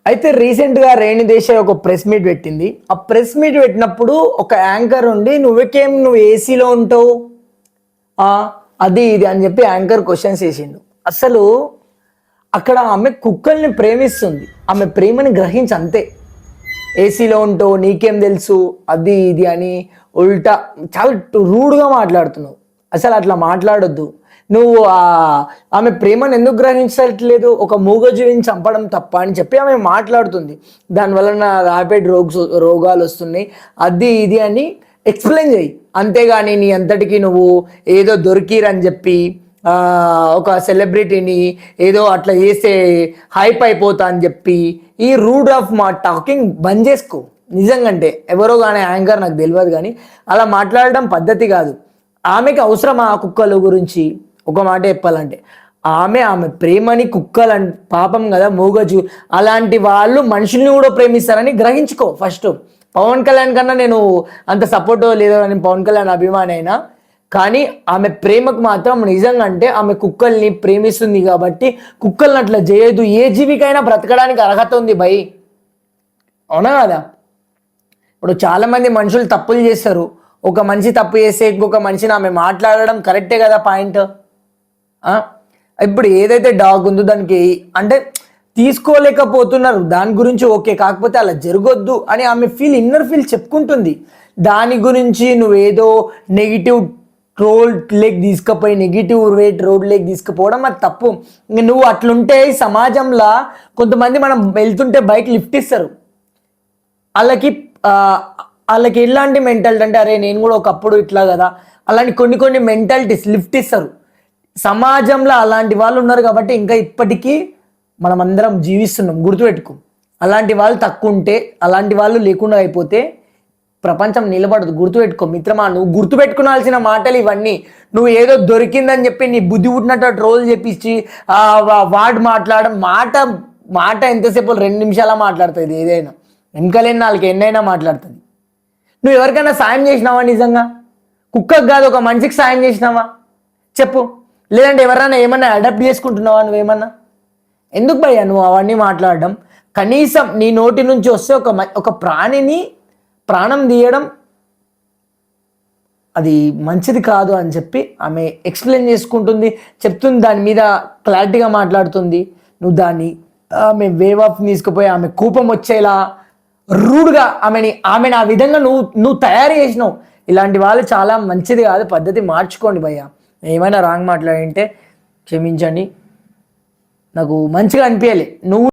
అయితే రీసెంట్గా రేణు దేశాయ్ ఒక ప్రెస్ మీట్ పెట్టింది. ఆ ప్రెస్ మీట్ పెట్టినప్పుడు ఒక యాంకర్ ఉండి నువ్వు ఏసీలో ఉంటావు ఆ, అది ఇది అని చెప్పి యాంకర్ క్వశ్చన్స్ వేసిండు. అసలు అక్కడ ఆమె కుక్కల్ని ప్రేమిస్తుంది, ఆమె ప్రేమని గ్రహించి అంతే. ఏసీలో ఉంటావు నీకేం తెలుసు అది ఇది అని ఉల్టా చాలా రూడ్గా మాట్లాడుతున్నావు. అసలు అట్లా మాట్లాడొద్దు. నువ్వు ఆమె ప్రేమను ఎందుకు గ్రహించట్లేదు? ఒక మూగజీవిని చంపడం తప్ప అని చెప్పి ఆమె మాట్లాడుతుంది. దానివల్ల నా ర్యాపిడ్ రోగాలు వస్తున్నాయి అది ఇది అని ఎక్స్ప్లెయిన్ చేయి. అంతేగాని నీ అంతటికి నువ్వు ఏదో దొరికిరని చెప్పి ఒక సెలబ్రిటీని ఏదో అట్లా చేస్తే హైప్ అయిపోతా అని చెప్పి ఈ రూడ్ ఆఫ్ మా టాకింగ్ బంద్ చేసుకో. నిజంగా అంటే ఎవరో కానీ యాంకర్ నాకు తెలియదు, కానీ అలా మాట్లాడడం పద్ధతి కాదు. ఆమెకి అవసరం ఆ కుక్కల గురించి ఒక మాట చెప్పాలంటే ఆమె ప్రేమని కుక్కలు పాపం కదా మూగజు అలాంటి వాళ్ళు మనుషుల్ని కూడా ప్రేమిస్తారని గ్రహించుకో ఫస్ట్. పవన్ కళ్యాణ్ కన్నా నేను అంత సపోర్ట్ లేదు అని పవన్ కళ్యాణ్ అభిమాని అయినా, కానీ ఆమె ప్రేమకు మాత్రం నిజంగా అంటే ఆమె కుక్కల్ని ప్రేమిస్తుంది కాబట్టి కుక్కల్ని అట్లా చేయదు. ఏ జీవికైనా బ్రతకడానికి అర్హత ఉంది భయ్, అవునా కదా? ఇప్పుడు చాలామంది మనుషులు తప్పులు చేస్తారు. ఒక మనిషి తప్పు చేస్తే ఇంకొక మనిషిని ఆమె మాట్లాడడం కరెక్టే కదా పాయింట్. ఇప్పుడు ఏదైతే డాగ్ ఉందో దానికి అంటే తీసుకోలేకపోతున్నారు దాని గురించి ఓకే, కాకపోతే అలా జరగొద్దు అని ఆమె ఇన్నర్ ఫీల్ చెప్పుకుంటుంది. దాని గురించి నువ్వేదో నెగిటివ్ నెగిటివ్ రోడ్ లేక్ తీసుకుపోవడం అది తప్పు. నువ్వు అట్లుంటే సమాజంలో కొంతమంది మనం వెళ్తుంటే బైక్ లిఫ్ట్ ఇస్తారు, వాళ్ళకి ఎలాంటి మెంటాలిటీ అంటే అరే నేను కూడా ఒకప్పుడు ఇట్లా కదా, అలాంటి కొన్ని మెంటాలిటీస్ లిఫ్ట్ ఇస్తారు. సమాజంలో అలాంటి వాళ్ళు ఉన్నారు కాబట్టి ఇంకా ఇప్పటికీ మనం అందరం జీవిస్తున్నాం. గుర్తుపెట్టుకో, అలాంటి వాళ్ళు తక్కువ ఉంటే అలాంటి వాళ్ళు లేకుండా అయిపోతే ప్రపంచం నిలబడదు. గుర్తుపెట్టుకో మిత్రమా, నువ్వు గుర్తుపెట్టుకోవాల్సిన మాటలు ఇవన్నీ. నువ్వు ఏదో దొరికిందని చెప్పి నీ బుద్ధి పుట్టినట్టు ట్రోల్ చేపించి వాడు మాట ఎంతసేపు 2 నిమిషాల మాట్లాడుతుంది. ఏదైనా వెనకలేని 4 ఎన్నైనా మాట్లాడుతుంది. నువ్వు ఎవరికైనా సాయం చేసినావా? నిజంగా కుక్కకు కాదు ఒక మనిషికి సాయం చేసినావా చెప్పు? లేదంటే ఎవరైనా ఏమన్నా అడాప్ట్ చేసుకుంటున్నావా? నువ్వేమన్నా ఎందుకు భయ్యా నువ్వు అవన్నీ మాట్లాడడం? కనీసం నీ నోటి నుంచి వస్తే ఒక ప్రాణిని ప్రాణం తీయడం అది మంచిది కాదు అని చెప్పి ఆమె ఎక్స్ప్లెయిన్ చేసుకుంటుంది, చెప్తుంది, దాని మీద క్లారిటీగా మాట్లాడుతుంది. నువ్వు దాన్ని ఆమె వేవ్ ఆఫ్ తీసుకుపోయి ఆమె కోపం వచ్చేలా రూడ్గా ఆమెని ఆ విధంగా నువ్వు తయారు చేసినావు. ఇలాంటి వాళ్ళు చాలా మంచిది కాదు. పద్ధతి మార్చుకోండి భయ్యా. ఏమైనా రాంగ్ మాట్లాడింటే క్షమించండి, నాకు మంచిగా అనిపించాలి. నువ్వు